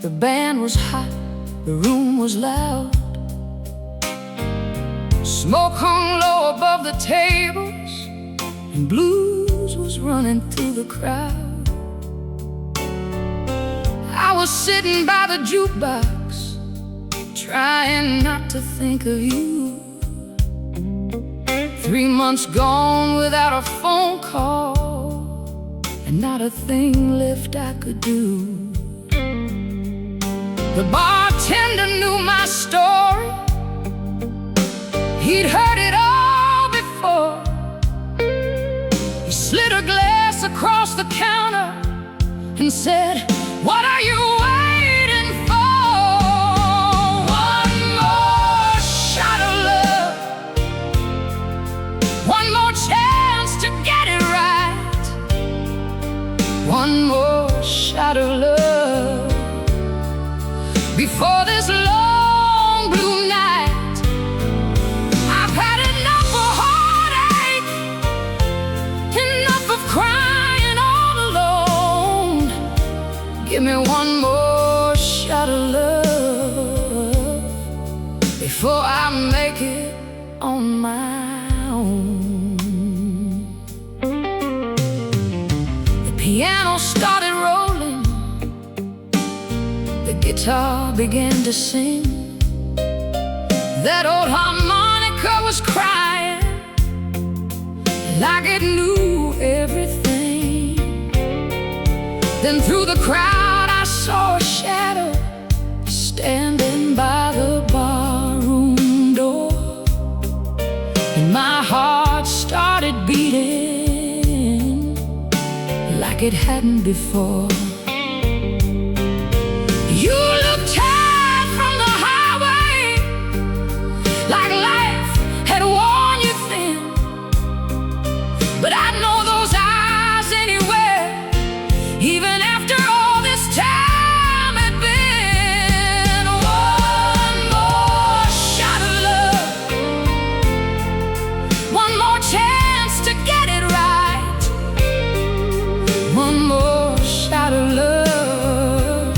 The band was hot, the room was loud. Smoke hung low above the tables, and blues was running through the crowd. I was sitting by the jukebox, trying not to think of you. 3 months gone without a phone call, and not a thing left I could do. The bartender knew my story, he'd heard it all before. He slid a glass across the counter and said, "What are you waiting for? One more shot of love, one more chance to get it right, one more shot of love before this long blue night. I've had enough of heartache, enough of crying all alone. Give me one more shot of love before I make it on my own." The piano started rolling, the guitar began to sing. That old harmonica was crying like it knew everything. Then through the crowd I saw a shadow standing by the barroom door, and my heart started beating like it hadn't before. You looked tired from the highway, like life had worn you thin, but I'd know those eyes anywhere, even after all this time had been. One more shot of love, one more chance to get it right, one more shot of love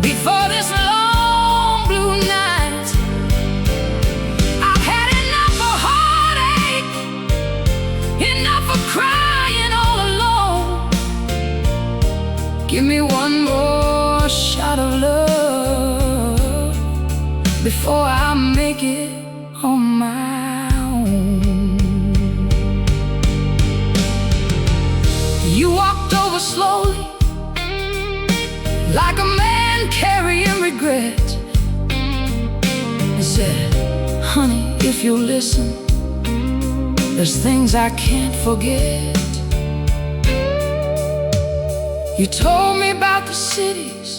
before this long blue night. I've had enough of heartache, enough of crying all alone. Give me one more shot of love before I make it on my own. You walked over slowly, like a man carrying regret, and said, "Honey, if you listen, there's things I can't forget." You told me about the cities,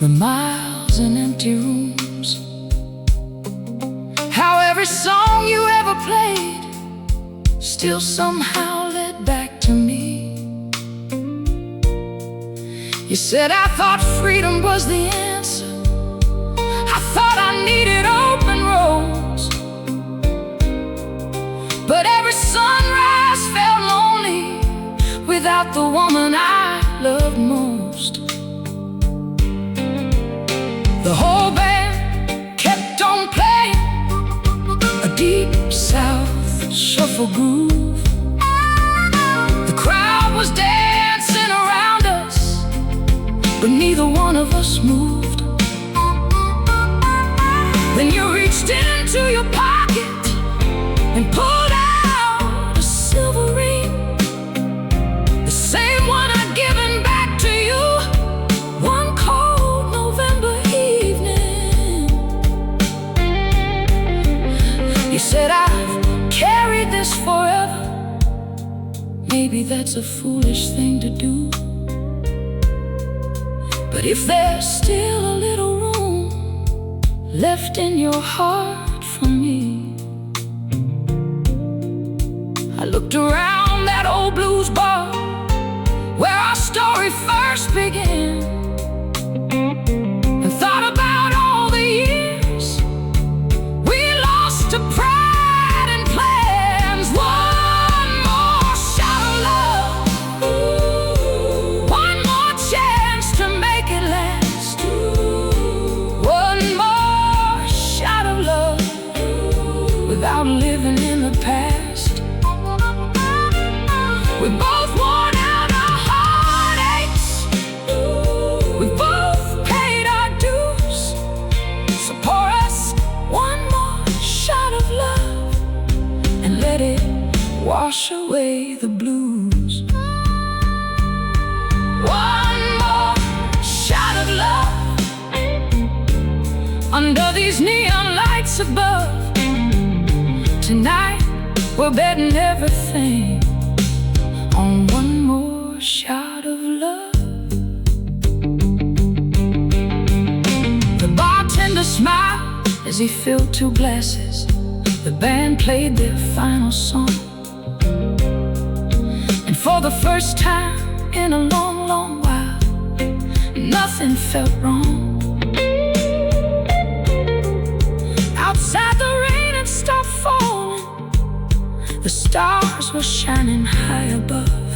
the miles and empty rooms, how every song you ever played still somehow led back to me. You said, "I thought freedom was the answer, I thought I needed open roads, but every sunrise felt lonely without the woman I loved most." The whole band kept on playing a deep South shuffle groove. The crowd was dancing around us, but neither one of us moved. Then you reached into your pocket and pulled out a silver ring, the same one I'd given back to you one cold November evening. You said, "I've carried this forever. Maybe that's a foolish thing to do, but if there's still a little room left in your heart for me." I looked around that old blues bar where our story first began, and thought about all the years we lost to pride and plans. One more shot of love, one more chance to make it without living in the past. We both worn out our heartaches. We both paid our dues. So pour us one more shot of love and let it wash away the blues. One more shot of love under these neon lights above. Tonight we're betting everything on one more shot of love. The bartender smiled as he filled 2 glasses. The band played their final song, and for the first time in a long, long while, nothing felt wrong. Outside the rain had stopped falling. The stars were shining high above,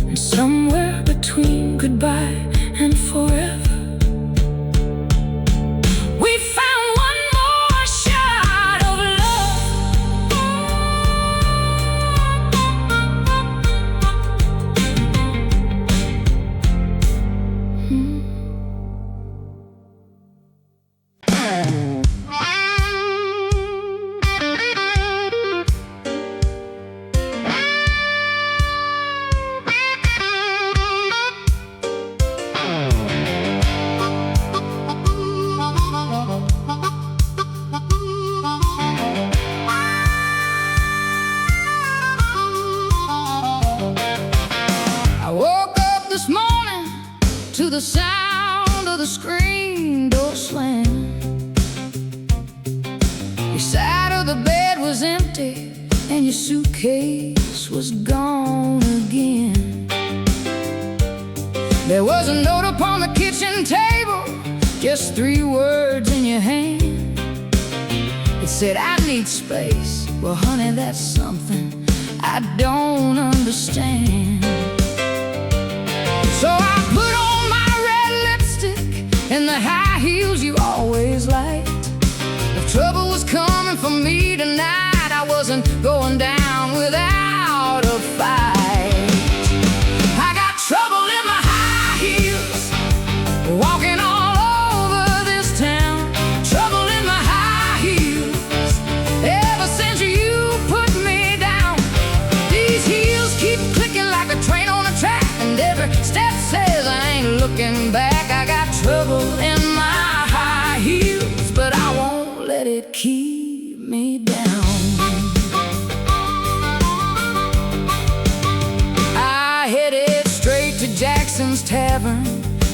and somewhere between goodbye and forever, we found one more shot of love. I woke up this morning to the sound of the screen door slam. Your side of the bed was empty and your suitcase was gone again. There was a note upon the kitchen table, just 3 words in your hand. It said, I need space. Well, honey, that's something I don't understand. So I put on my red lipstick and the high heels you always liked. If trouble was coming for me tonight, I wasn't going down without a fight. I got trouble in my high heels, walking all over this town. Trouble in my high heels, ever since you put me down. These heels keep clicking like a train on a track, and every step says I ain't looking back. I got trouble in my high heels, but I won't let it keep me down. I headed straight to Jackson's Tavern,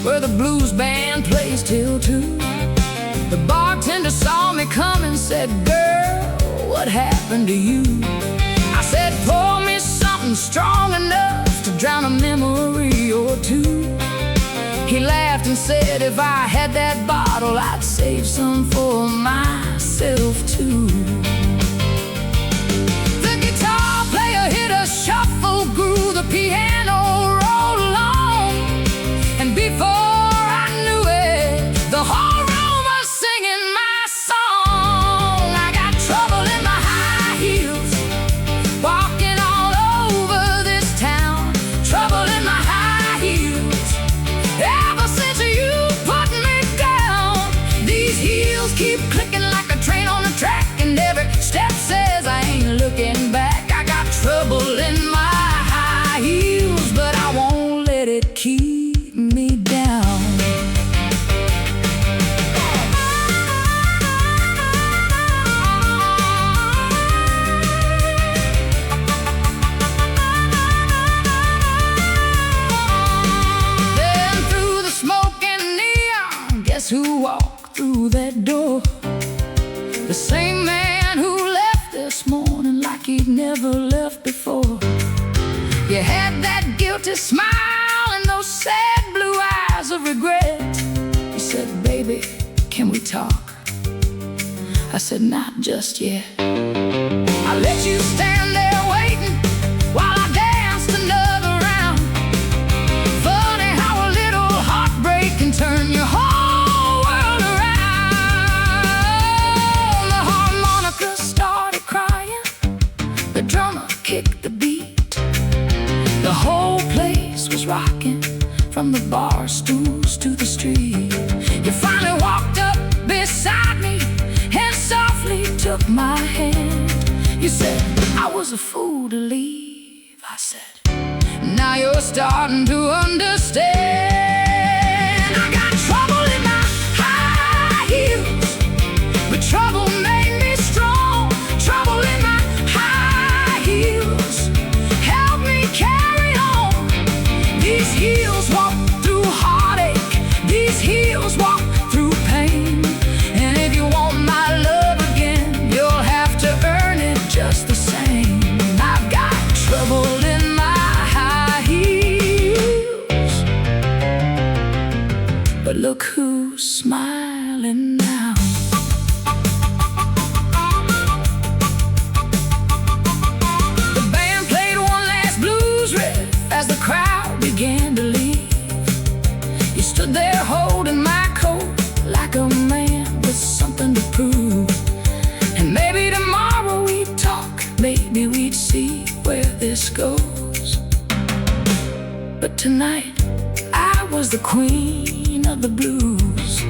where the blues band plays till 2. The bartender saw me come and said, girl, what happened to you? I said, pour me something strong enough to drown a memory or 2. He laughed and said, if I had that bottle, I'd save some for myself too. The guitar player hit a shuffle groove, the piano rolled along, and before I knew it, the whole room was singing my song. I got trouble in my high heels, walking all over this town. Trouble in my high heels, ever since you put me down. These heels keep clicking like a train on the track, and every step says I ain't looking back. I got trouble in my high heels, but I won't let it keep me down. Then through the smoke and neon, guess who walked through that door? The same man who left this morning like he'd never left before. You had that guilty smile and those sad blue eyes of regret. He said, baby, can we talk? I said, not just yet. I let you stand there waiting while I danced another round. Funny how a little heartbreak can turn your whole world around. The harmonica rocking from the bar stools to the street. You finally walked up beside me and softly took my hand. You said, I was a fool to leave. I said, now you're starting to understand. I got trouble in my high heels, but trouble made me strong. Trouble in my high heels help me carry on. These heels walk through heartache, these heels walk through pain. And if you want my love again, you'll have to earn it just the same. I've got trouble in my high heels, but look who's smiling now. The band played one last blues riff as the crowd began to leave. You stood there holding my coat like a man with something to prove. And maybe tomorrow we'd talk, maybe we'd see where this goes. But tonight I was the queen of the blues.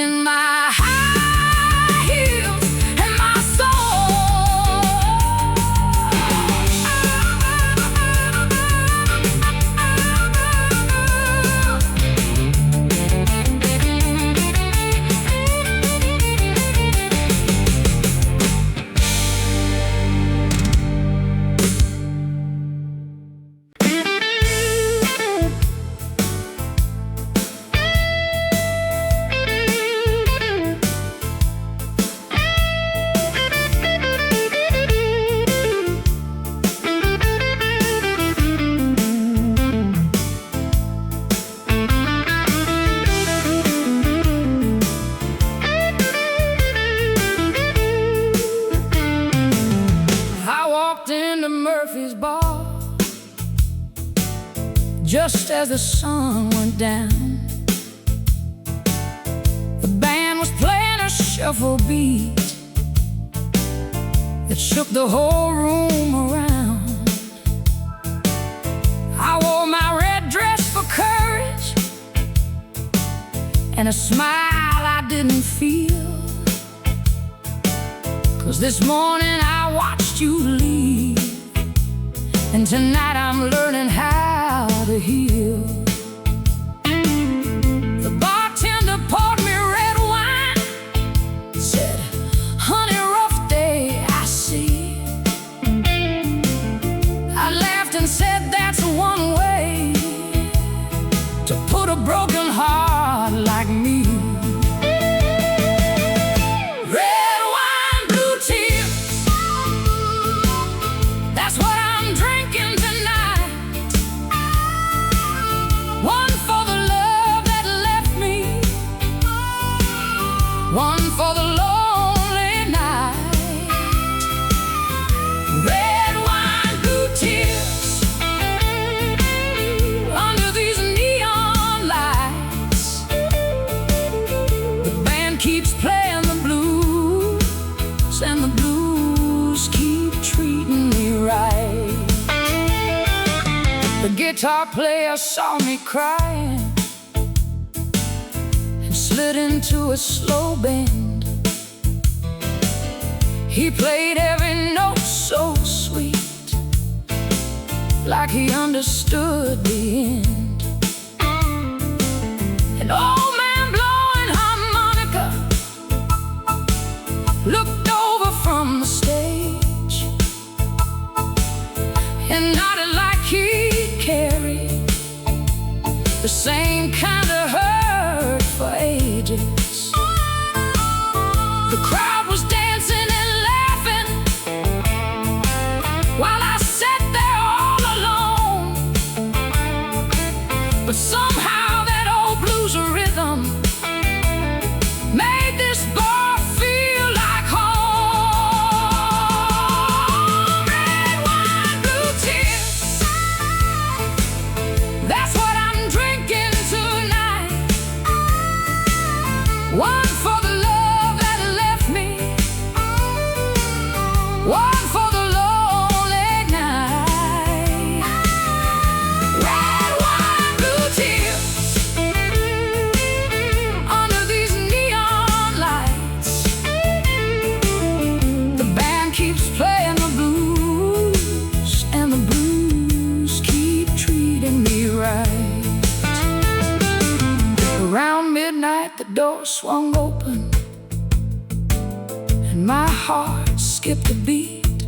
In my high heels and my Murphy's bar just as the sun went down. The band was playing a shuffle beat that shook the whole room around. I wore my red dress for courage and a smile I didn't feel, 'cause this morning I watched you leave, and tonight I'm learning how to heal. The bartender poured me red wine, said, honey, rough day, I see. I laughed and said, that's one way to put a broken heart like me. Red wine, blue tears, that's what I'm drinking tonight. One for the love that left me, one for the lonely night. Red wine, blue tears, under these neon lights. The band keeps playing the blues, and the blues keep treating me right. The guitar player saw me crying and slid into a slow bend. He played every note so sweet, like he understood the end. An old man blowing harmonica looked over from the stage and nodded like he carried the same kind of hurt for ages. The crowd was dancing and laughing while I sat there all alone. But somehow that old blues rhythm made this bar feel like home. Red wine, blue tears, that's what I'm drinking tonight. heart skipped a beat.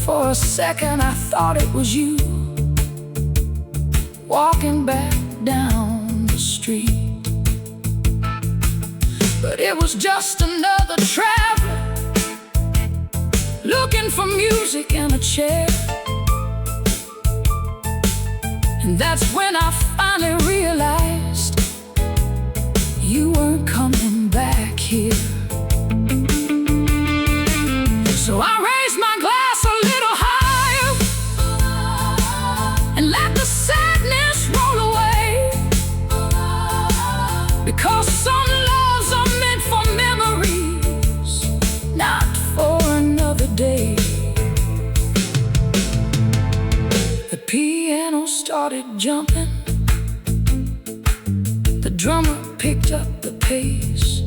For a second I thought it was you, walking back down the street. But it was just another traveler, looking for music and a chair. And that's when I finally realized you weren't coming back here. So I raised my glass a little higher and let the sadness roll away, because some loves are meant for memories, not for another day. The piano started jumping, the drummer picked up the pace.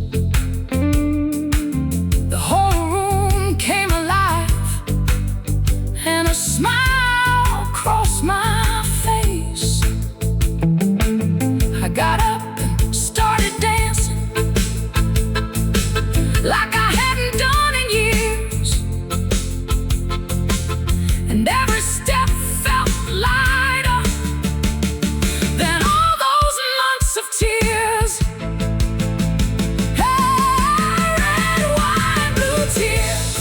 The whole room came alive, and a smile crossed my face. I got up and started dancing like I hadn't done in years, and every step felt lighter than all those months of tears. Hey, red, white, blue tears,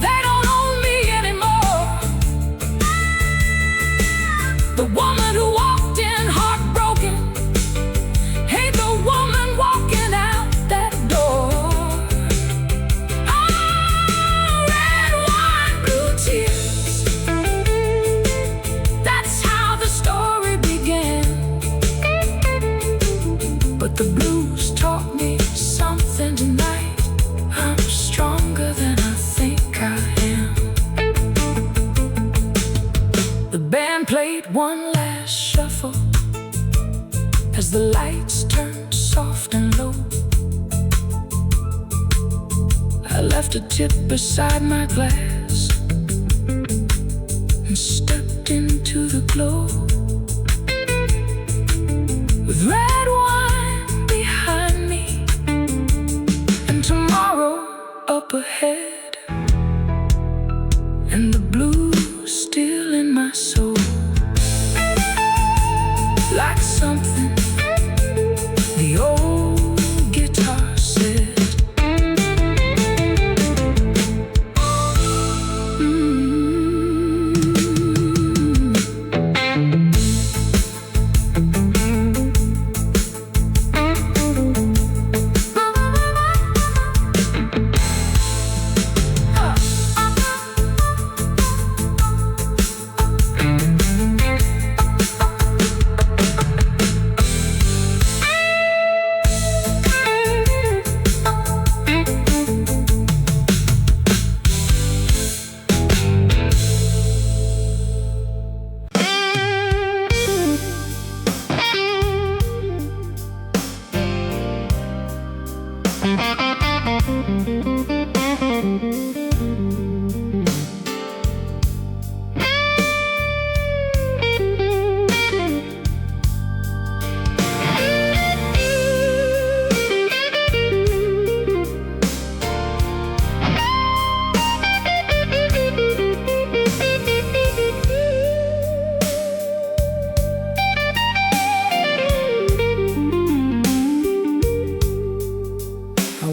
they don't own me anymore. The woman who walked in heartbroken ain't the woman walking out that door. Oh, red, white, blue tears, that's how the story began. But the blues taught me something tonight. I'm stronger than I think I am. The band played one last shuffle as the lights turned soft and low. I left a tip beside my glass and stepped into the glow. With red wine behind me and tomorrow up ahead, and the blues still in my soul, like something the old guitar said.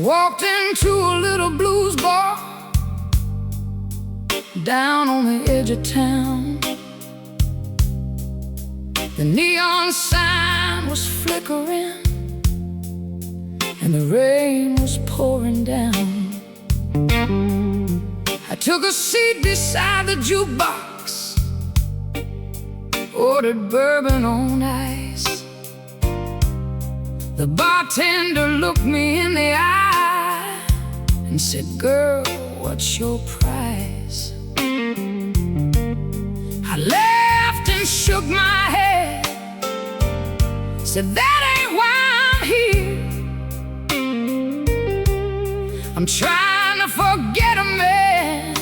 Walked into a little blues bar down on the edge of town. The neon sign was flickering and the rain was pouring down. I took a seat beside the jukebox, ordered bourbon on ice. The bartender looked me in the eye and said, "Girl, what's your price?" I laughed and shook my head, said, "That ain't why I'm here. I'm trying to forget a man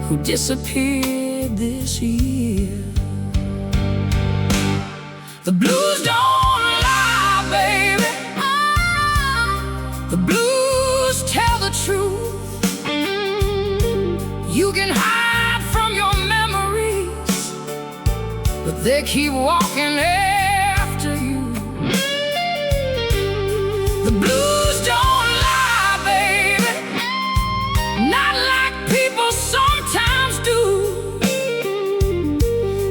who disappeared this year." The blues don't lie, baby. The blues tell the truth. You can hide from your memories, but they keep walking after you. The blues don't lie, baby, not like people sometimes do.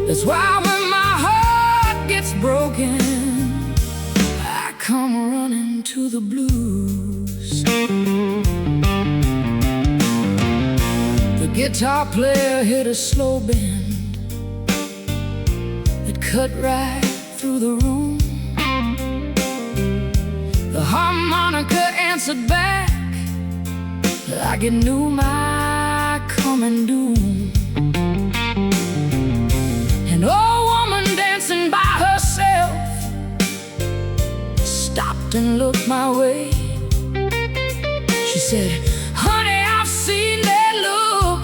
That's why when my heart gets broken, I come running to the blues. The guitar player hit a slow bend that cut right through the room. The harmonica answered back like it knew my coming doom. An old woman dancing by herself stopped and looked my way. She said, "Honey, I've seen that look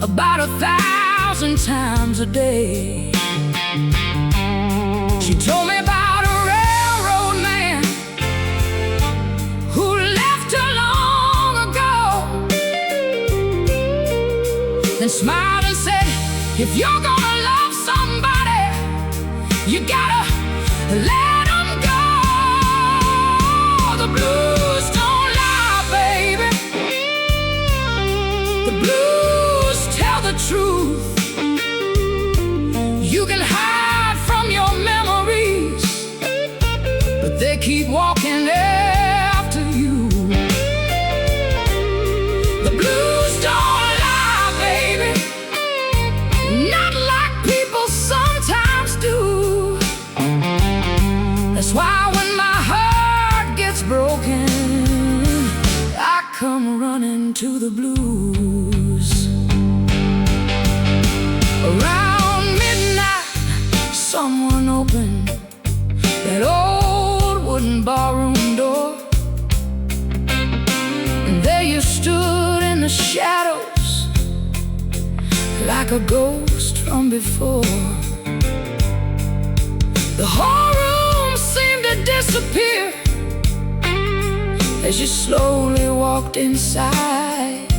about 1,000 times a day." She told me about a railroad man who left her long ago, then smiled and said, "If you're gonna love somebody, you gotta let them go." The blues don't lie, baby. The blues tell the truth. You can hide from your memories, but they keep walking after you. The blues don't lie, baby, not like people sometimes do. That's why when my heart gets broken, I come running to the blues. Around midnight, someone opened that old wooden barroom door, and there you stood in the shadows like a ghost from before. The whole room seemed to disappear as you slowly walked inside.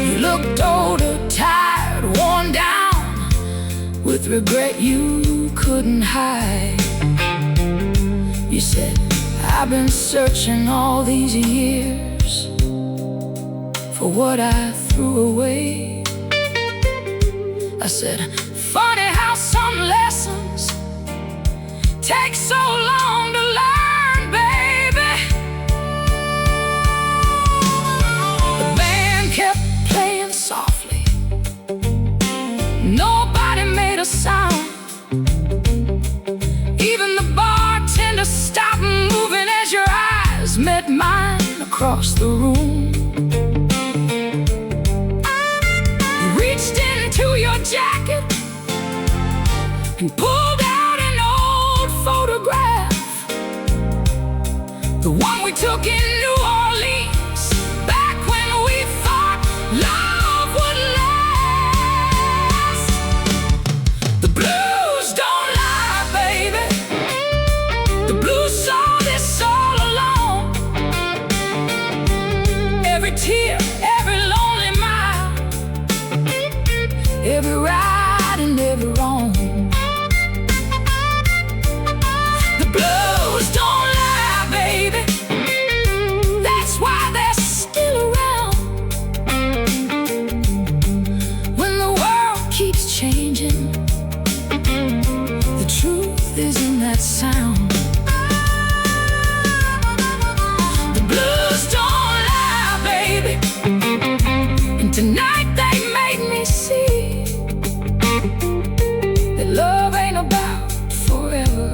You looked older, tired, worn down, with regret you couldn't hide. You said, "I've been searching all these years for what I threw away." I said, "Funny how some lessons take so long to learn, baby." The band kept playing softly. Nobody made a sound. Even the bartender stopped moving as your eyes met mine across the room. You reached into your jacket and pulled out an old photograph, the one we took in New Orleans, back when we thought love would last. The blues don't lie, baby. The blues saw this all along. Every tear, every lonely mile, every right and every wrong. The blues don't lie, baby. That's why they're still around. When the world keeps changing, the truth is in that sound. The blues don't lie, baby. And tonight they made me see that love ain't about forever.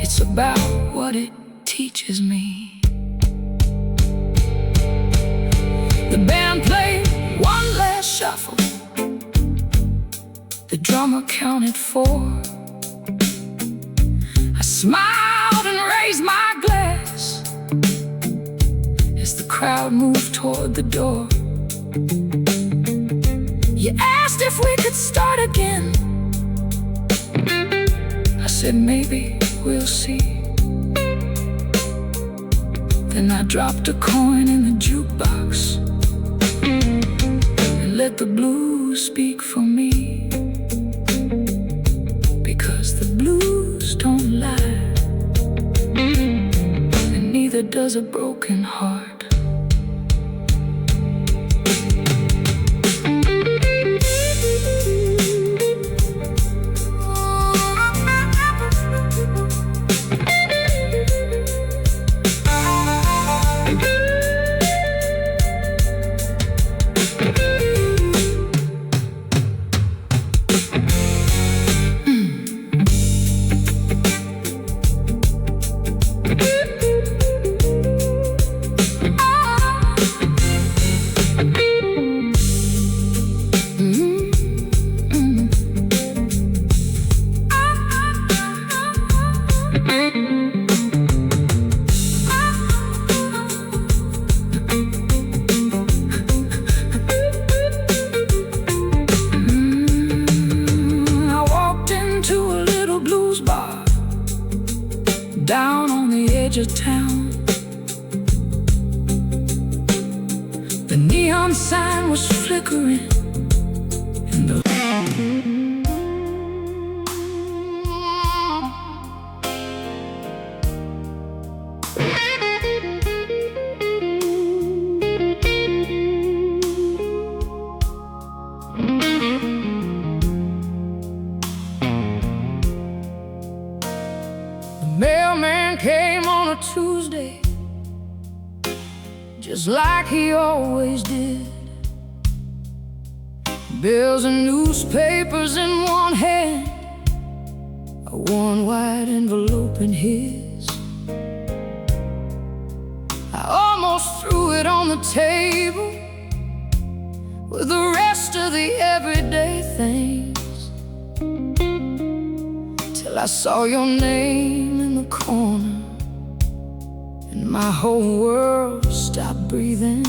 It's about what it teaches me. The band played one last shuffle. The drummer counted 4. I smiled and raised my glass as the crowd moved toward the door. You asked if we could start again. I said maybe we'll see. Then I dropped a coin in the jukebox and let the blues speak for me, because the blues don't lie, and neither does a broken heart. Down on the edge of town, the neon sign was flickering in the mailman came on a Tuesday, just like he always did. Bills and newspapers in one hand, a one white envelope in his. I almost threw it on the table with the rest of the everyday things, till I saw your name in the corner, and my whole world stopped breathing.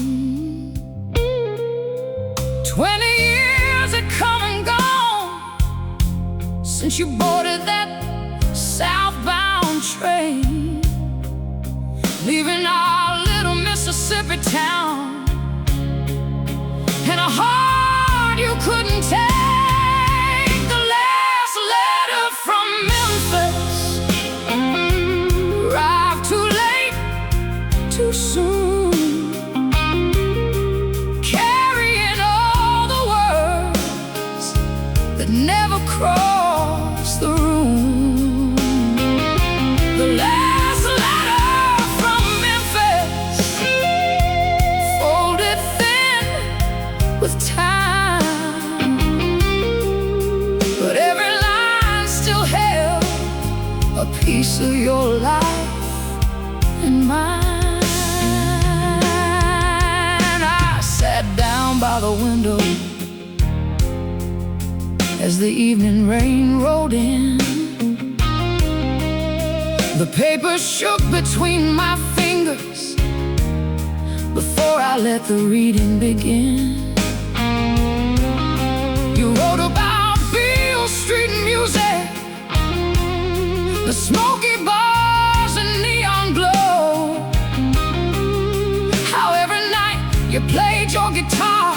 20 years had come and gone since you boarded that southbound train, leaving our little Mississippi town, and a heart you couldn't take. The last letter from Memphis arrived too late, too soon, carrying all the words that never crossed the room. The last letter from Memphis, folded thin with time, but every line still held a piece of your life and mine. I sat down by the window as the evening rain rolled in. The paper shook between my fingers before I let the reading begin. You wrote about Beale Street music, the smoky bars and neon glow, how every night you played your guitar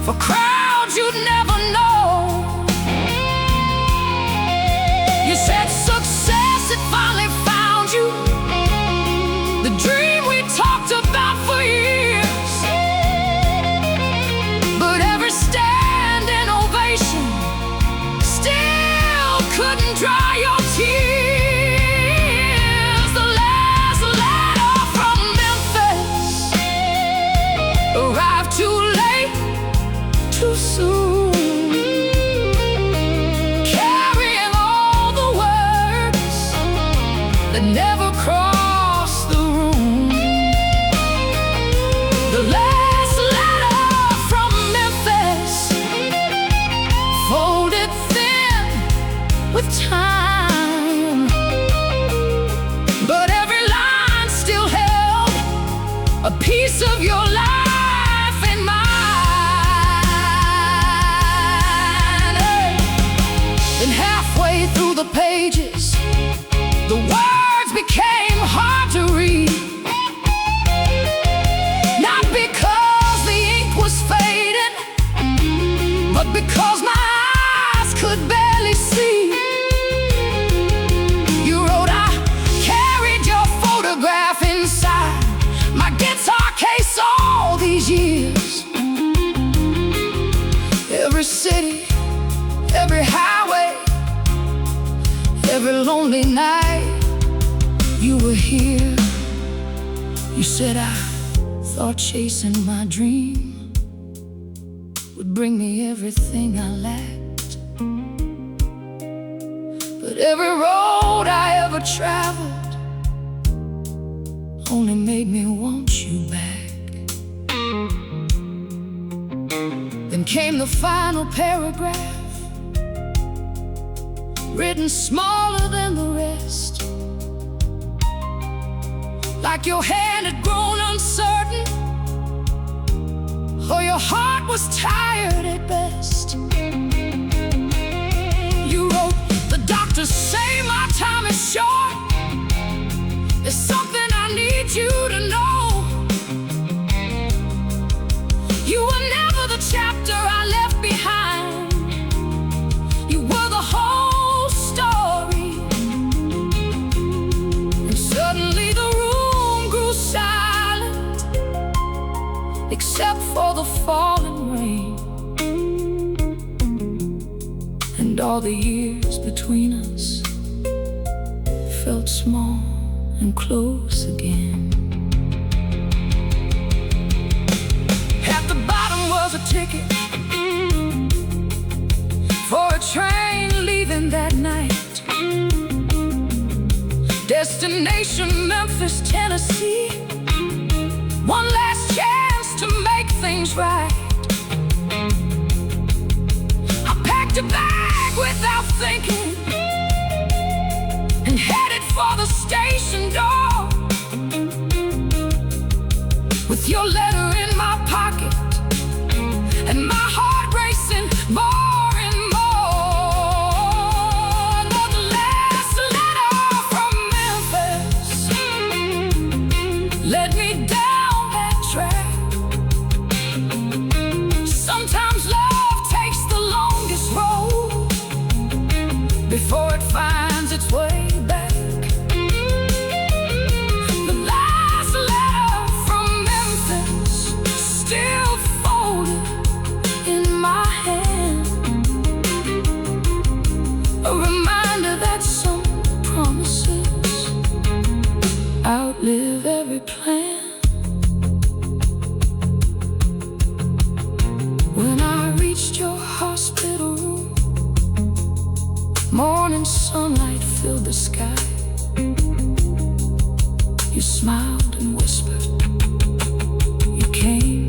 for crowds you'd never know. You said success had finally found you, the dream we talked about for years, but every standing ovation still couldn't dry your tears. The last letter from Memphis arrived too late, too soon, carrying all the words that never crossed the room. The last letter from Memphis, folded thin with time, but every line still held a piece of your life in mine. Then halfway through the pages, the words became hard to read. Every lonely night you were here. You said I thought chasing my dream would bring me everything I lacked. But every road I ever traveled only made me want you back. Then came the final paragraph, written smaller than the rest, like your hand had grown uncertain, or your heart was tired at best. You wrote, "The doctors say my time is short. There's something I need you to know. You were never the chapter I left behind. You were the whole story." And suddenly the room grew silent, except for the falling rain and all the years between us felt small and close again. At the bottom was a ticket for a train leaving that night. Destination Memphis, Tennessee. One last chance to make things right. I packed a bag without thinking and headed for the station door, with your letter in my pocket and my heart racing more and more. The last letter from Memphis led me down that track. Sometimes love takes the longest road before it finds its way back. The last letter from Memphis, still folded in my hand, a reminder that some promises outlive every plan. When I reached your hospital room, morning sunlight filled the sky. You smiled and whispered, you came.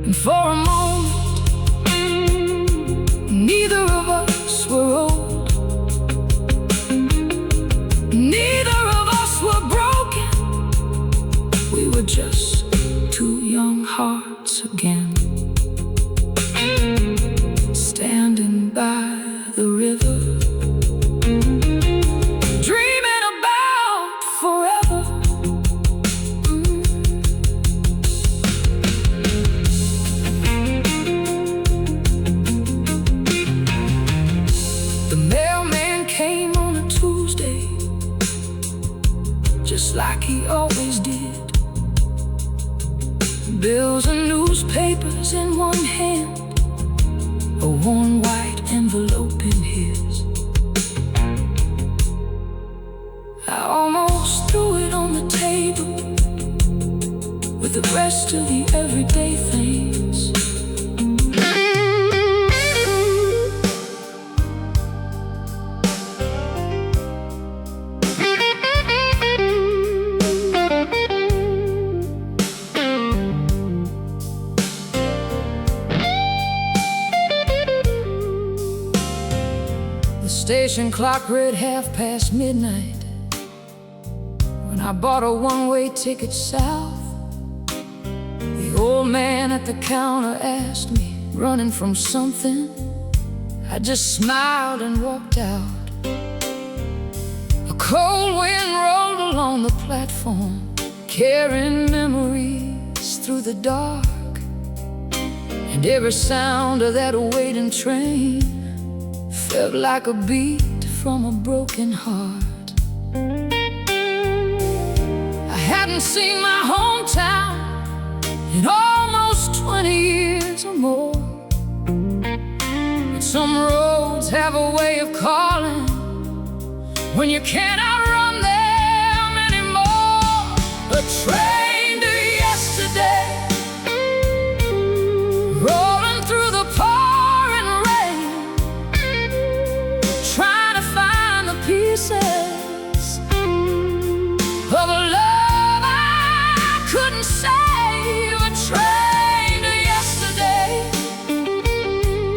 And for a moment, neither of us were old, neither of us were broken. We were just two young hearts again, standing by the river, dreaming about forever. The mailman came on a Tuesday, just like he always did. Bills and newspapers in one hand, a worn white envelope in his. I almost threw it on the table with the rest of the everyday things. The station clock read midnight when I bought a one-way ticket south. The old man at the counter asked me, running from something. I just smiled and walked out. A cold wind rolled along the platform, carrying memories through the dark. And every sound of that waiting train felt like a beat from a broken heart. I hadn't seen my hometown in almost 20 years or more. But some roads have a way of calling when you can't outrun them anymore. A train to yesterday, rolling through the pouring rain, trying to find the pieces of a love I couldn't save. A train to yesterday,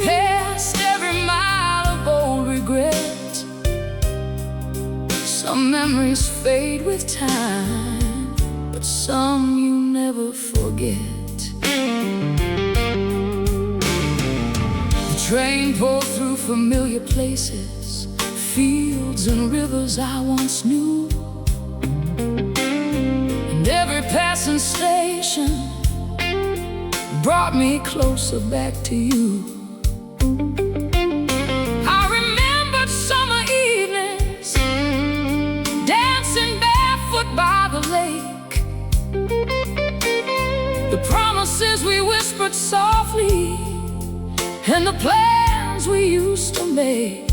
past every mile of old regret. Some memories fade with time, but some you never forget. The train pulled through familiar places, fields and rivers I once knew, and every passing station brought me closer back to you. I remembered summer evenings, dancing barefoot by the lake, the promises we whispered softly, and the plans we used to make.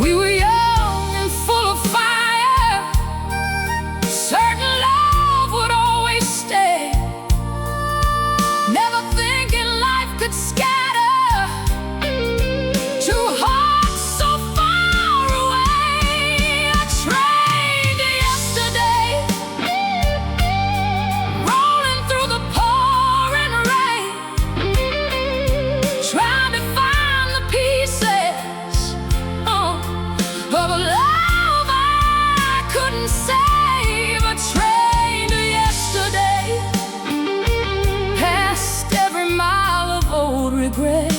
We were young and full of fire, certain love would always stay, never thinking life could scatter two hearts so far away. A train to yesterday, rolling through the pouring rain, trying to find the pieces of a love I couldn't save. A train to yesterday, past every mile of old regret.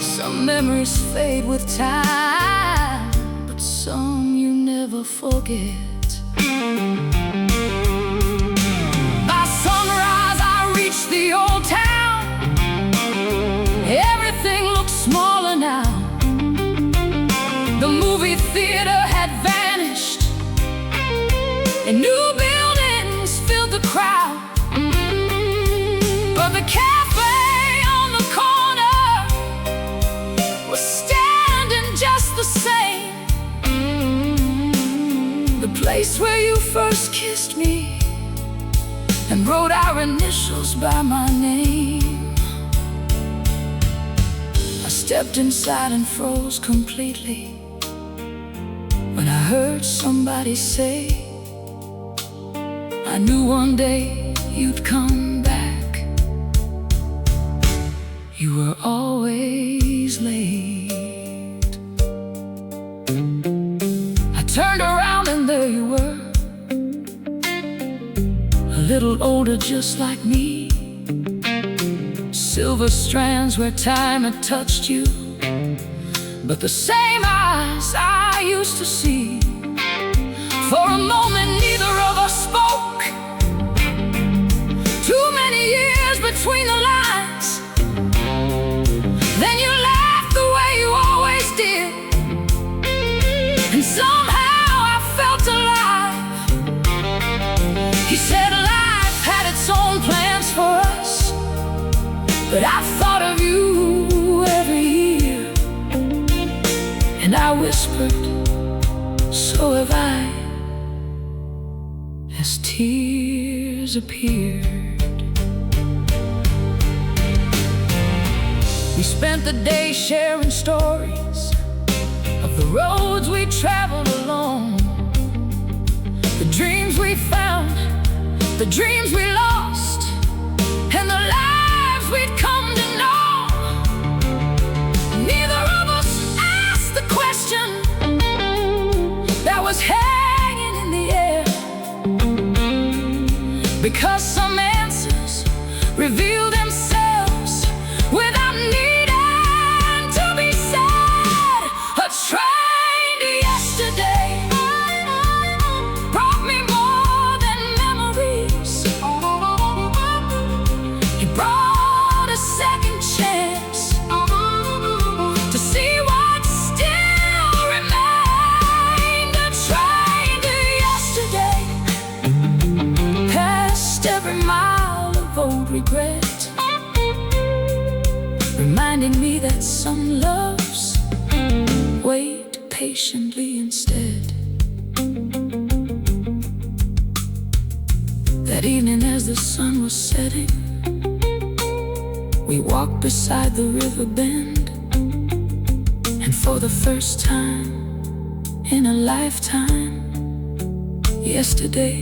Some memories fade with time, but some you never forget. By sunrise I reached the old town. Everything looked smaller now. The movie theater had vanished, and new buildings filled the crowd. But the cafe on the corner was standing just the same. The place where you first kissed me and wrote our initials by my name. I stepped inside and froze completely when I heard somebody say, I knew one day you'd come back. You were always late. I turned around and there you were, a little older just like me. Silver strands where time had touched you, but the same eyes I used to see. For a moment neither of us spoke, too many years between the lines. Then you laughed the way you always did, and somehow I felt alive. You said life had its own plans for us, but I thought of you every year. And I whispered, so have I, as tears appeared. We spent the day sharing stories of the roads we traveled alone, the dreams we found, the dreams we lost, and the lives we'd come to know. Neither of us asked the question that was hanging in the air, because some answers reveal themselves without needing to be said. A train to yesterday brought me more than memories. It brought a second chance to see what still remained. A train to yesterday, past every mile of old regret, reminding me that some loves wait. patiently instead. That evening as the sun was setting, we walked beside the river bend, and for the first time in a lifetime, yesterday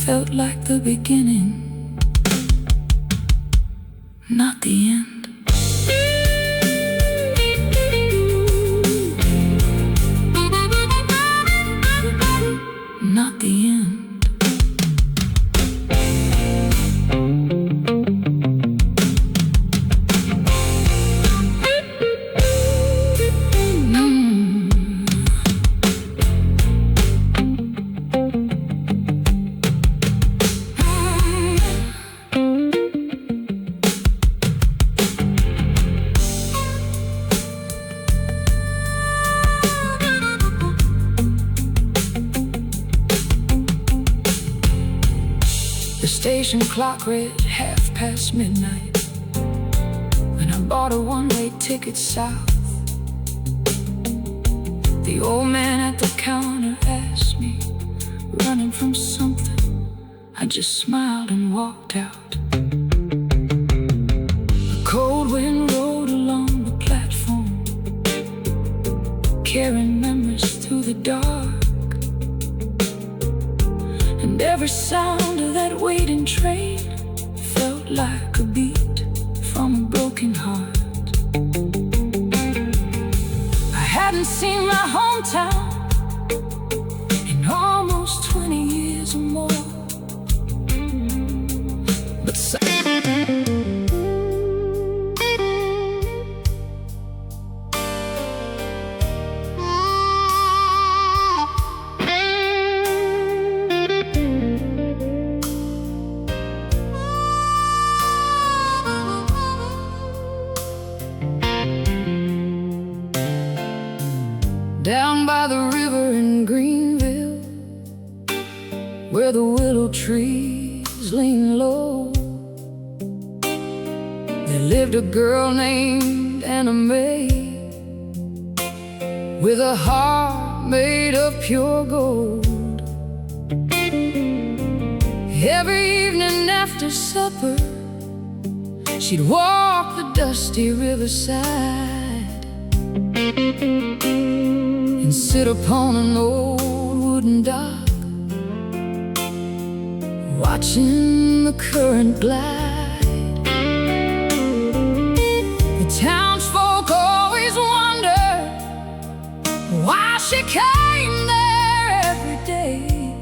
felt like the beginning, not the end. Not the end. The station clock read midnight, when I bought a one-way ticket south. The old man at the counter asked me, running from something. I just smiled and walked out. The cold wind rolled along the platform, carrying memories through the dark. And every sound of that waiting train felt like a beat from a broken heart. I hadn't seen my hometown in almost 20 years or more, but down by the river in Greenville, where the willow trees lean low, there lived a girl named Anna Mae, with a heart made of pure gold. Every evening after supper, she'd walk the dusty riverside and sit upon an old wooden dock, watching the current glide. The townsfolk always wondered why she came there every day,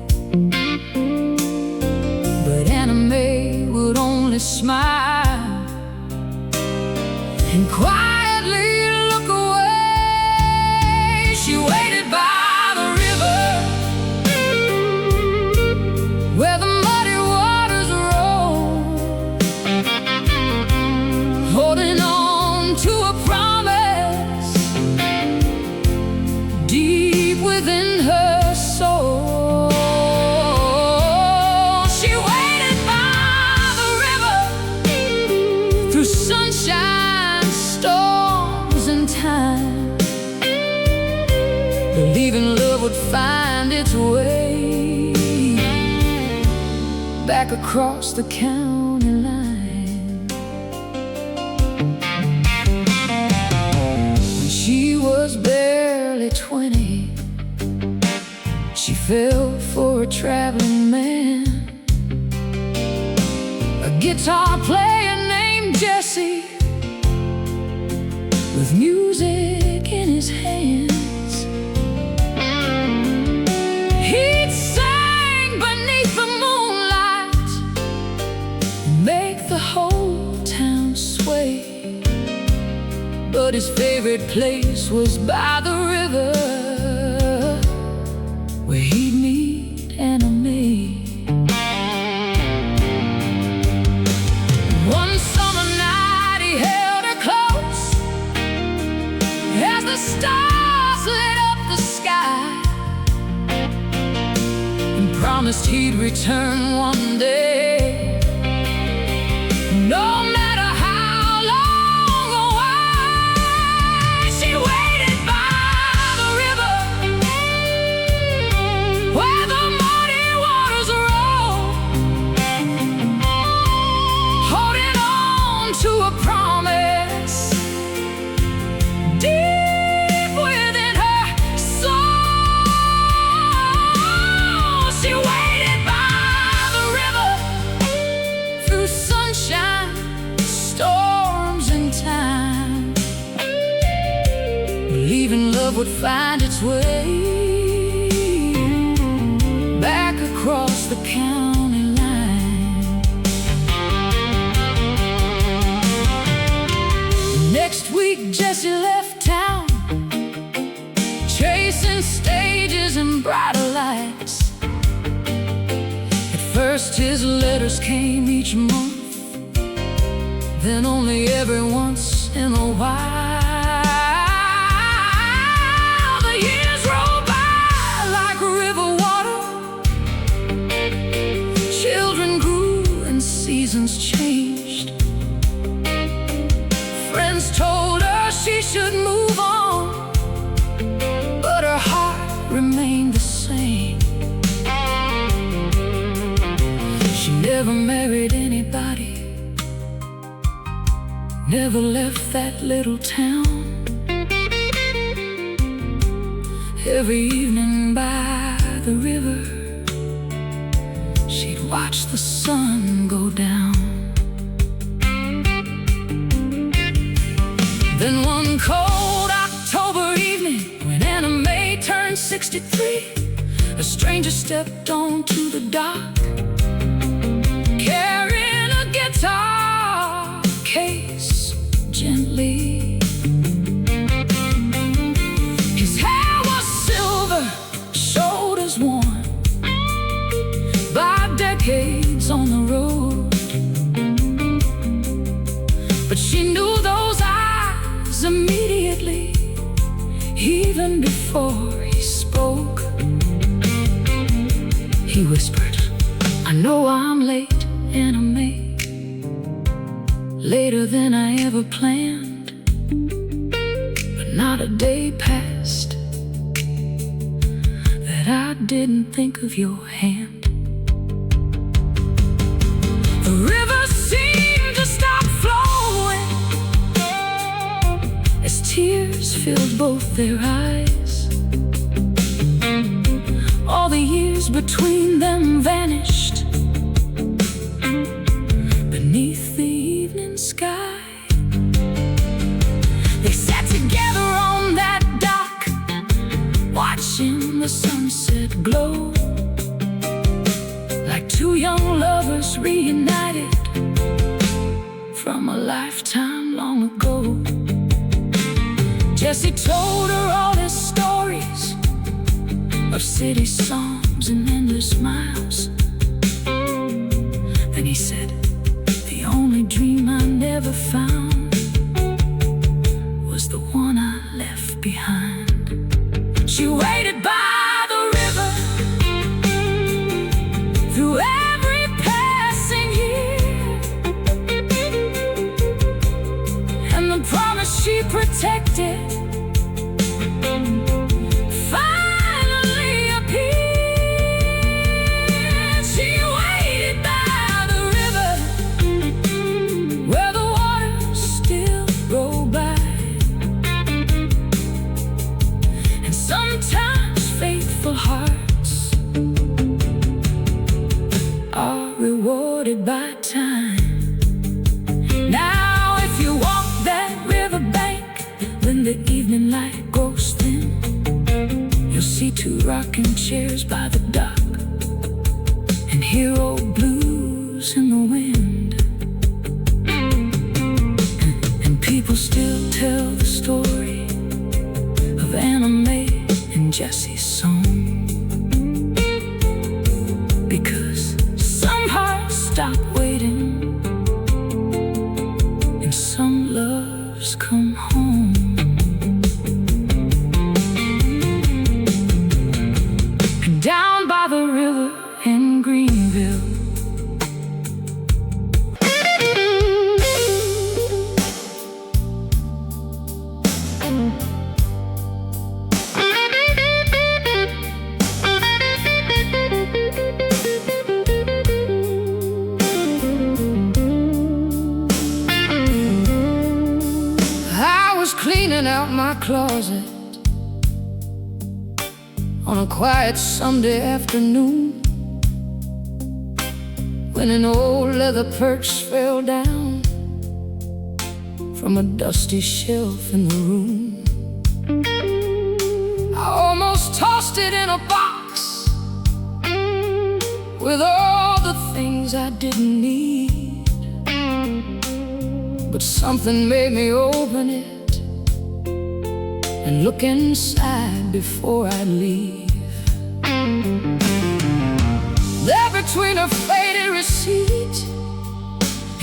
but Anna Mae would only smile and quietly look away. She waited by the river, where the muddy waters roll, holding on to a promise deep within her soul. She waited by the river through sunshine, storms, and time, believing love would find its way back across the county line. When she was barely 20, she fell for a traveling man, a guitar player named Jesse, with music in his hands. He'd sing beneath the moonlight, make the whole town sway, but his favorite place was by the river, where he'd meet Anna Mae. One summer night he held her close as the stars lit up the sky, and promised he'd return one day, no matter how long or why. She waited by the find its way back across the county line. Next week Jesse left town, chasing stages and brighter lights. At first his letters came each month, then only every once in a while. The years roll by like river water. Children grew and seasons changed. Friends told her she should move on, but her heart remained the same. She never married anybody, never left that little town. Every evening by the river, she'd watch the sun go down. Then one cold October evening, when Anna Mae turned 63, a stranger stepped onto the dock, carrying a guitar case gently. His hair was silver, shoulders worn by decades on the road. But she knew those eyes immediately, even before he spoke. He whispered, "I know I'm late, Anna Mae, later than I ever planned, but not a day passed that I didn't think of your hand." The river seemed to stop flowing as tears filled both their eyes. All the years between them vanished beneath the evening sky. They sat together on that dock, watching the sunset glow, like two young lovers reunited from a lifetime long ago. Jesse told her all his stories of city songs and endless smiles. Then he said, "The only dream I never found was the one I left behind." She waited by the river through every passing year, and the promise she protected finally appeared. She waited by the river where the waters still roll by. And sometimes faithful hearts are rewarded by time. Now if you walk that riverbank when the evening light grows thin, you'll see two rocking chairs by the dock and hear old blues in the wind. And people still tell the story of Anna Mae and Jesse's song, because some hearts stop waiting and some loves come home. Down by the river in Greenville, I was cleaning out my closet on a quiet Sunday afternoon, when an old leather perch fell down from a dusty shelf in the room. tossed it in a box with all the things I didn't need. But something made me open it and look inside before I leave. There between a faded receipt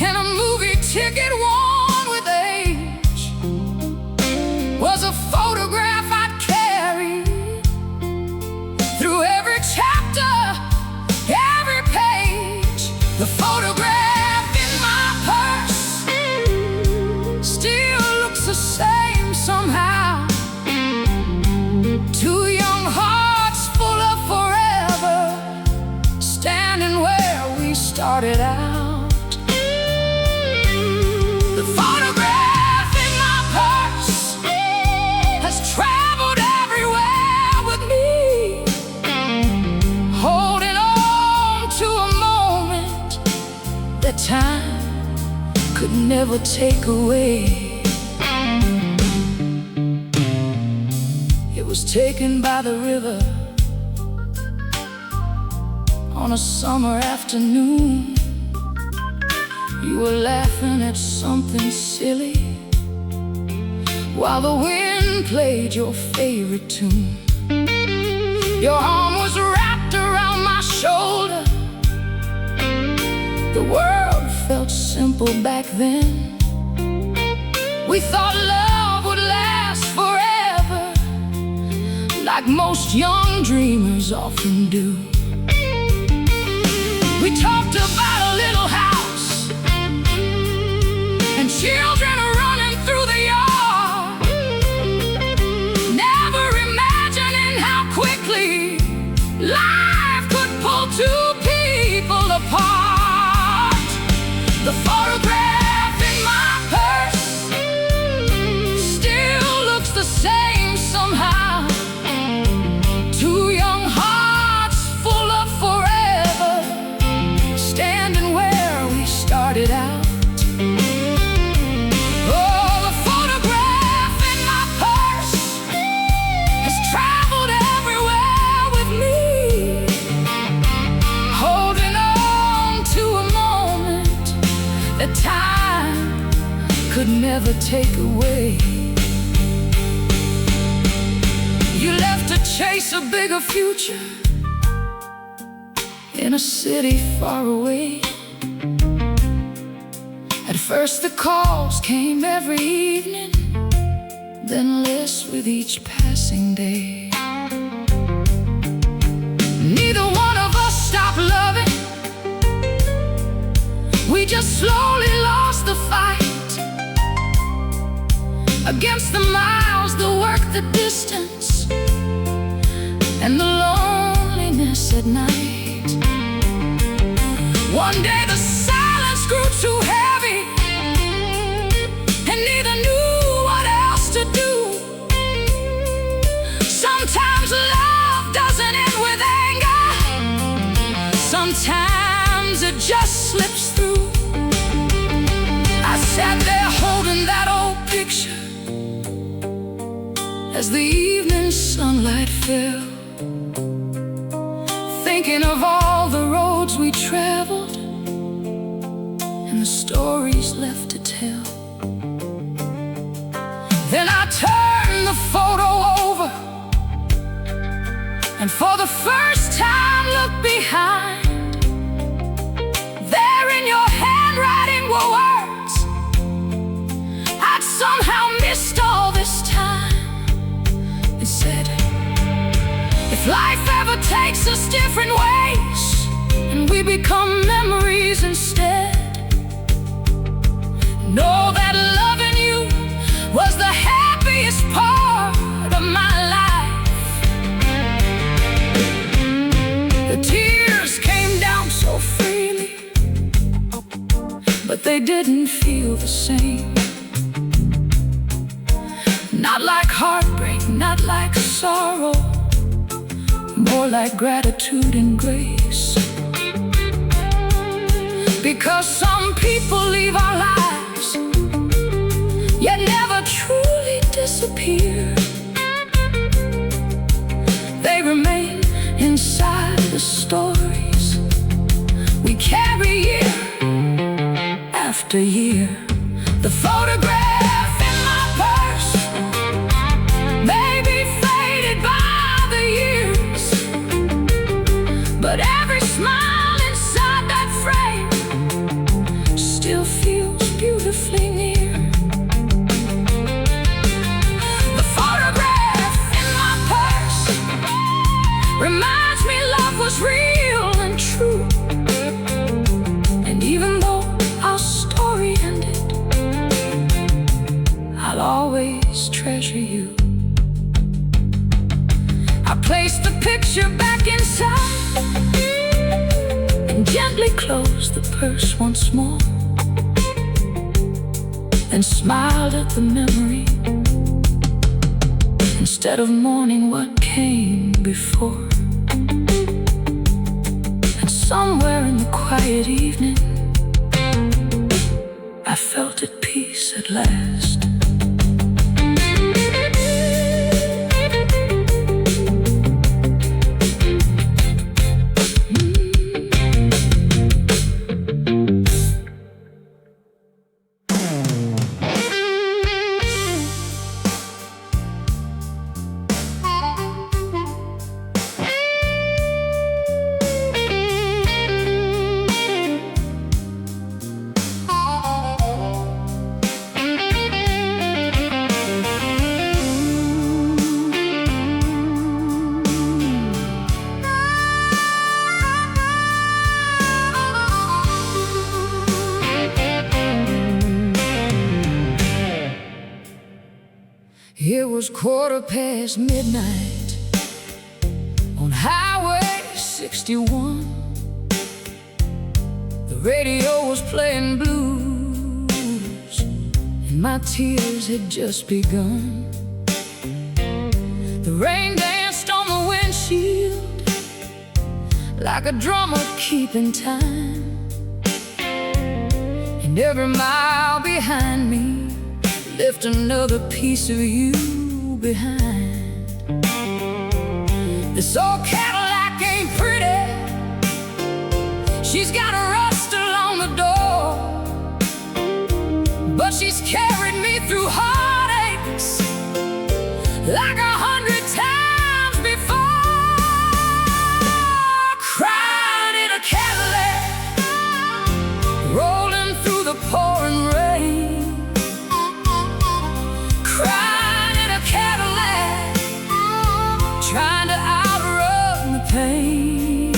and a movie ticket worn with age was a photograph I'd carried through every chapter, every page. The photograph in my purse still looks the same somehow. Two young hearts full of forever, standing where we started out. The photograph in my purse has traveled everywhere with me, holding on to a moment that time could never take away. It was taken by the river on a summer afternoon. You were laughing at something silly while the wind played your favorite tune. Your arm was wrapped around my shoulder. The world felt simple back then. We thought love would last forever, like most young dreamers often do. We talked about a little house and children running through the yard, never imagining how quickly life could pull two people apart. The photograph in my purse still looks the same somehow. Two young hearts full of forever, standing where we started out. Oh, the photograph in my purse has traveled everywhere with me, holding on to a moment that time could never take away. You left to chase a bigger future in a city far away. At first the calls came every evening, then less with each passing day. Neither one of us stopped loving. We just slowly lost the fight against the miles, the work, the distance, and the loneliness at night. One day the silence grew too heavy, and neither knew what else to do. Sometimes love doesn't end with anger, sometimes it just slips through. I sat there holding that old picture as the evening sunlight fell, thinking of all the roads we traveled and the stories left to tell. Then I turned the photo over and for the first time looked behind. There in your handwriting were words I'd somehow missed all this time. It said, if life ever takes us different ways and we become memories instead, know that loving you was the happiest part of my life. The tears came down so freely, but they didn't feel the same. Not like heartbreak, not like sorrow, more like gratitude and grace. Because some people leave our lives, yet never truly disappear. after year. The photograph in my purse may be faded by the years, but every smile inside that frame still feels beautifully near. The photograph in my purse reminds me love was real and true. And even though our story ended, I'll always treasure you. I placed the picture back inside and gently closed the purse once more, and smiled at the memory instead of mourning what came before. And somewhere in the quiet evening, I felt at peace at last. It was midnight on Highway 61. The radio was playing blues, and my tears had just begun. The rain danced on the windshield like a drummer keeping time, and every mile behind me left another piece of you behind. This old Cadillac ain't pretty, she's got a rust along the door, but she's carried me through heartaches like 100 times before. Crying in a Cadillac, rolling through the pouring rain. Crying in a Cadillac, trying to outrun the pain.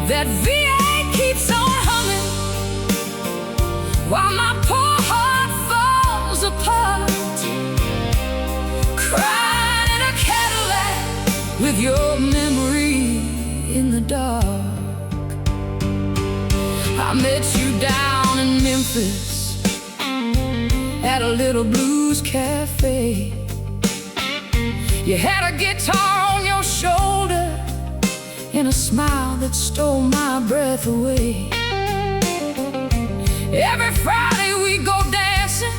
That V8 keeps on humming while my poor heart falls apart. Crying in a Cadillac with your memory in the dark. I met you down in Memphis at a little blues cafe. You had a guitar on your shoulder and a smile that stole my breath away. Every Friday we'd go dancing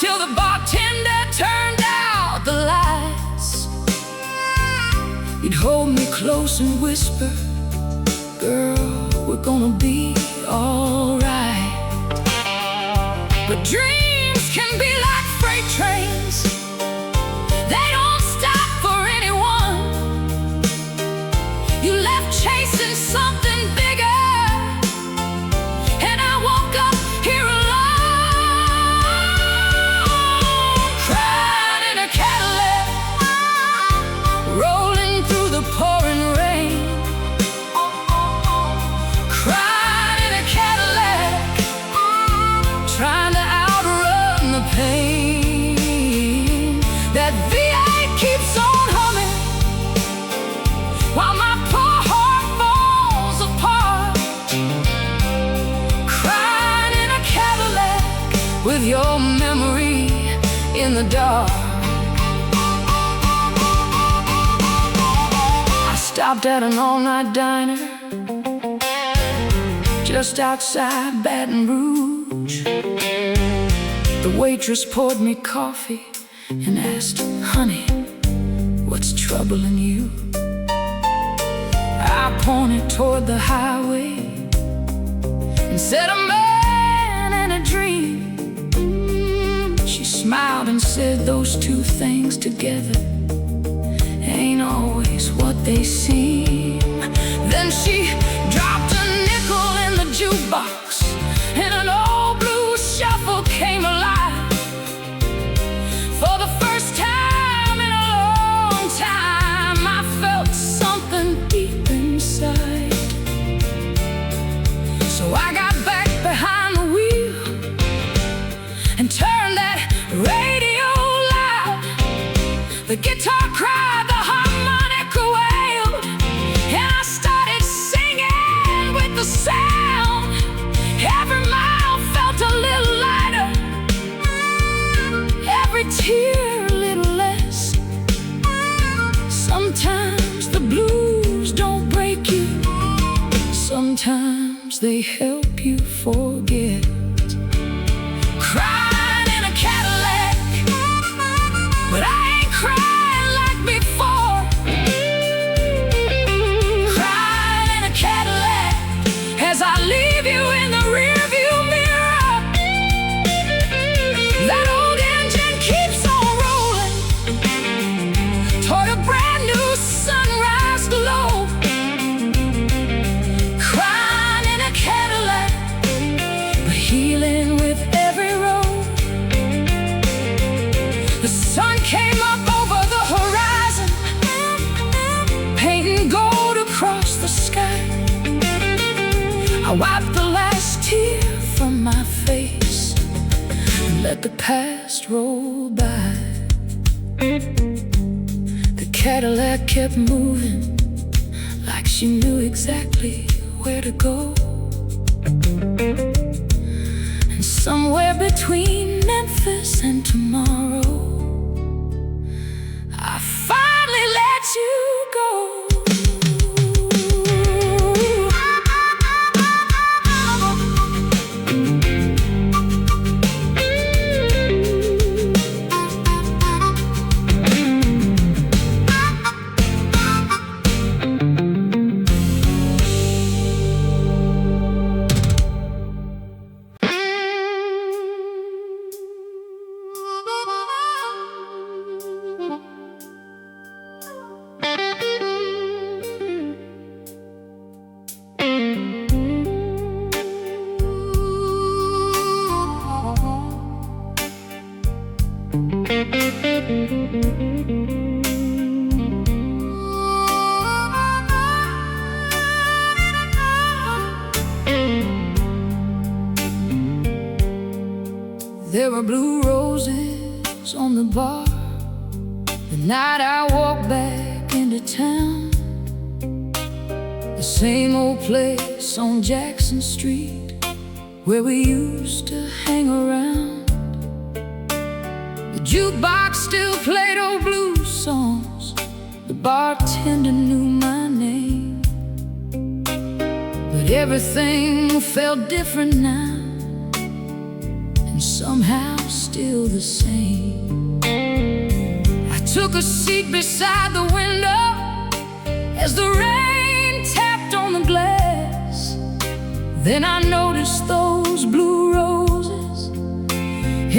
till the bartender turned out the lights. You'd hold me close and whisper, "Girl, we're gonna be alright." But dreams can be like freight trains, they don't stop for anyone. You left chasing something bigger, and I woke up here alone. Crying in a Cadillac, rolling through the pouring rain. Crying in a Cadillac, trying to outrun the pain. That V8 keeps on humming while my poor heart falls apart. Crying in a Cadillac with your memory in the dark. I stopped at an all-night diner just outside Baton Rouge. The waitress poured me coffee and asked, "Honey, what's troubling you?" I pointed toward the highway and said, "A man smiled and said those two things together ain't always what they seem. Then she dropped a nickel in the jukebox, and an old blue shuffle came alive. For the first time in a long time, I felt something deep inside. So I got back behind the wheel and turned that radio loud. The guitar cried, the harmonica wailed, and I started singing with the sound. Every mile felt a little lighter, every tear a little less. Sometimes the blues don't break you, sometimes they help you forget. Crying in a Cadillac, but I ain't crying like before. Crying in a Cadillac as I leave you in the rearview mirror. That old engine keeps on rolling toward a brand new sunrise glow. Crying in a Cadillac, but healing with every road. The sun came up over the horizon, painting gold across the sky. I wiped the last tear from my face and let the past roll by. The Cadillac kept moving like she knew exactly where to go. And somewhere between Memphis and tomorrow, I finally let you go. There were blue roses on the bar the night I walked back into town. The same old place on Jackson Street where we used to hang around. The jukebox still played old blues songs. The bartender knew my name, but everything felt different now, and somehow still the same. I took a seat beside the window as the rain tapped on the glass. Then I noticed those blue roses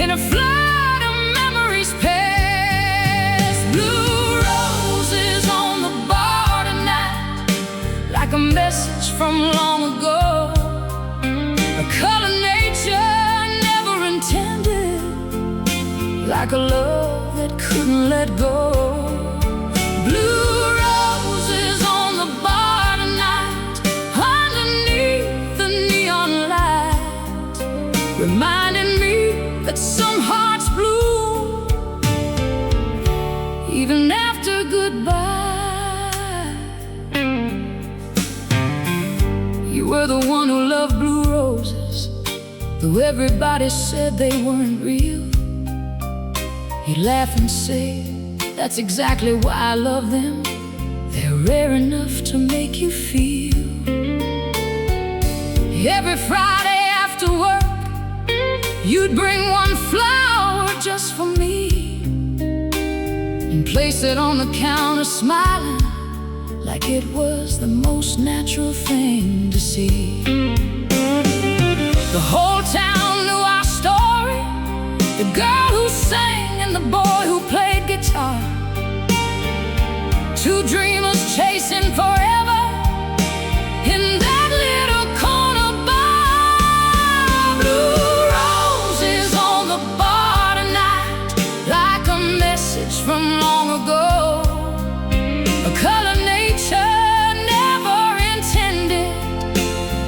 in a flood of memories past. Blue roses on the bar tonight, like a message from long ago, a color nature never intended, like a love that couldn't let go. Blue roses on the bar tonight, underneath the neon light, reminding me that some hearts bloom even after goodbye. You were the one who loved blue roses, though everybody said they weren't real. He'd laugh and say, that's exactly why I love them. They're rare enough to make you feel. Every Friday after work, you'd bring one flower just for me and place it on the counter smiling like it was the most natural thing to see. The whole town knew our story, the girl who sang and the boy who played guitar. Two dreamers chasing forever in that little corner bar. Blue roses on the bar tonight, like a message from long ago, a color nature never intended,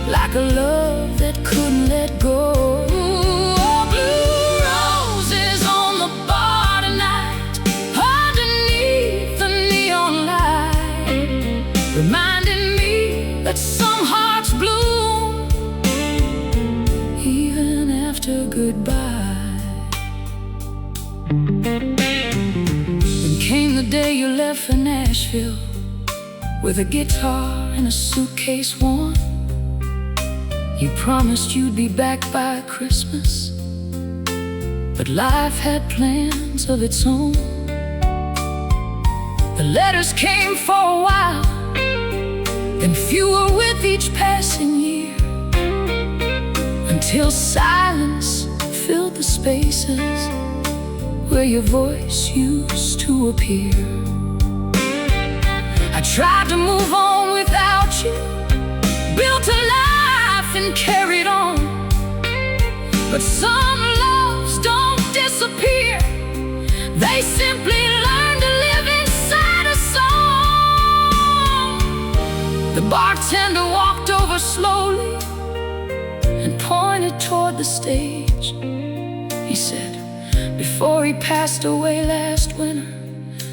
like a love that couldn't let go. Oh, blue roses on the bar tonight, underneath the neon light, reminding me that some hearts bloom even after goodbye. Then came the day you left for Nashville, with a guitar and a suitcase worn. You promised you'd be back by Christmas, but life had plans of its own. The letters came for a while, then fewer with each passing year, until silence filled the spaces where your voice used to appear. I tried to move on without you, built a life and carried on, but some loves don't disappear, they simply learn to live inside a song. The bartender walked over slowly and pointed toward the stage. He said, before he passed away last winter,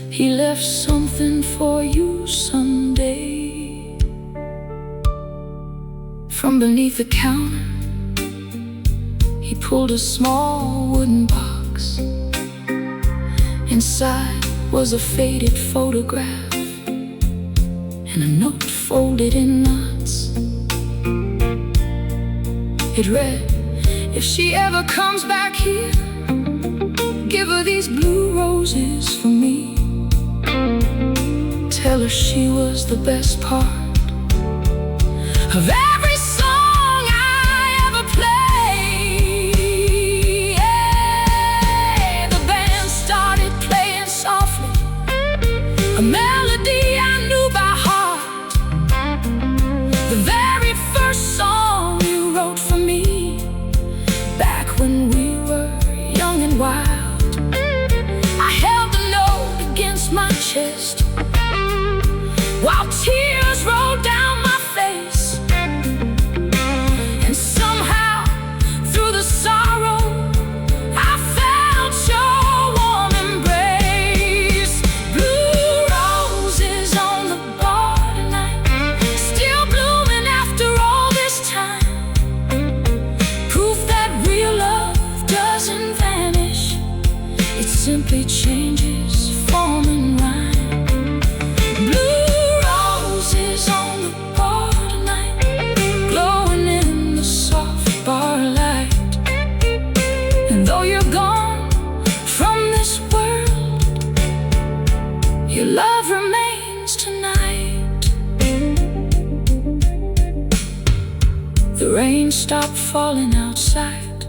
he left something for you someday. From beneath the counter, he pulled a small wooden box. Inside was a faded photograph and a note folded in knots. It read, if she ever comes back here, give her these blue roses for me. Tell her she was the best part of every song I ever played. Yeah, the band started playing softly, a melody I knew by heart, the very first song you wrote for me, back when we were young and wild. I held the note against my chest while tears rolled down my face, and somehow through the sorrow I felt your warm embrace. Blue roses on the bar tonight, still blooming after all this time, proof that real love doesn't vanish, it simply changes form and rhyme. Blue on the bar tonight, glowing in the soft bar light. And though you're gone from this world, your love remains tonight. The rain stopped falling outside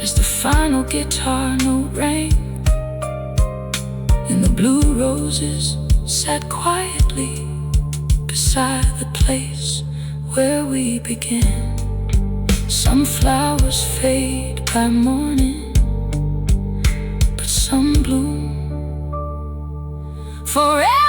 as the final guitar note rang, and the blue roses sat quietly beside the place where we began. Some flowers fade by morning, but some bloom forever.